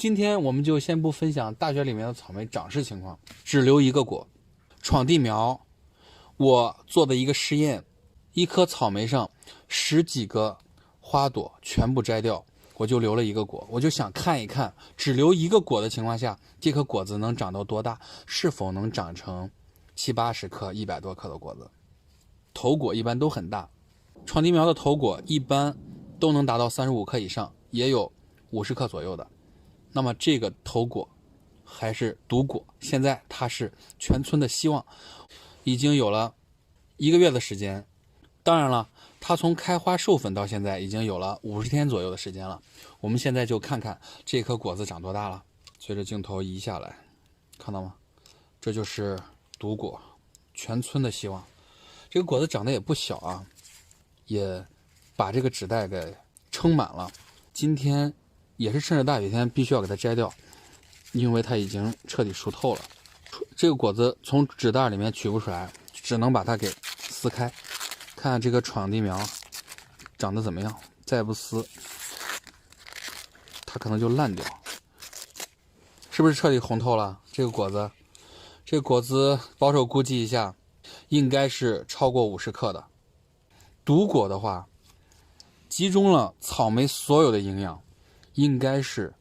今天我们就先不分享大学里面的草莓长势情况，只留一个果。闯地苗，我做的一个试验，一颗草莓上10几个花朵全部摘掉，我就留了一个果。我就想看一看，只留一个果的情况下，这颗果子能长到多大，是否能长成70、80克、100多克的果子。头果一般都很大，闯地苗的头果一般都能达到35克以上，也有50克左右的。那么这个头果还是独果，现在它是全村的希望，已经有了1个月的时间。当然了，它从开花授粉到现在已经有了50天左右的时间了。我们现在就看看这颗果子长多大了。随着镜头移下来，看到吗？这就是独果，全村的希望。这个果子长得也不小啊，也把这个纸袋给撑满了。今天也是趁着大雨天必须要给它摘掉，因为它已经彻底熟透了。这个果子从纸袋里面取不出来，只能把它给撕开，看看这个闯地苗长得怎么样。再不撕，它可能就烂掉。是不是彻底红透了？这个果子保守估计一下，应该是超过50克的。独果的话，集中了草莓所有的营养，应该是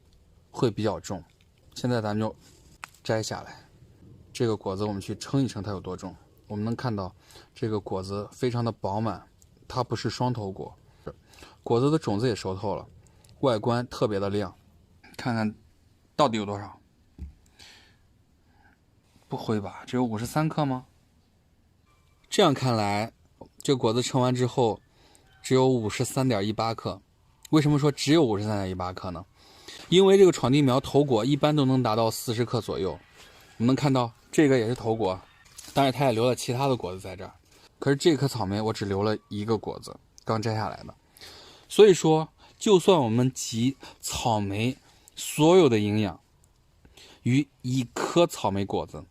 会比较重。现在咱们就摘下来，这个果子我们去称一称它有多重。我们能看到这个果子非常的饱满，它不是双头果，果子的种子也熟透了，外观特别的亮。看看到底有多少？不会吧，只有53克吗？这样看来，这果子称完之后只有53.18克。为什么说只有53.18克呢？因为这个闯地苗头果一般都能达到40克左右。我们能看到这个也是头果，当然它也留了其他的果子在这儿。可是这颗草莓我只留了一个果子，刚摘下来的。所以说，就算我们集草莓所有的营养于一颗草莓果子，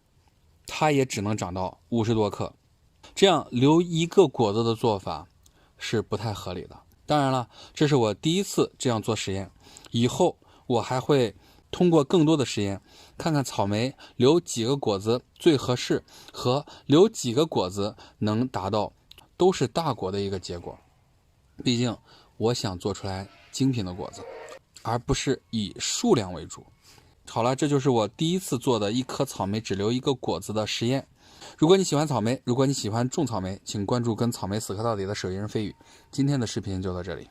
它也只能长到50多克。这样留一个果子的做法是不太合理的。当然了，这是我第一次这样做实验，以后我还会通过更多的实验，看看草莓留几个果子最合适，和留几个果子能达到都是大果的一个结果。毕竟我想做出来精品的果子，而不是以数量为主。好了，这就是我第一次做的一颗草莓只留一个果子的实验。如果你喜欢草莓，如果你喜欢种草莓，请关注跟草莓死磕到底的手艺人飞宇。今天的视频就到这里。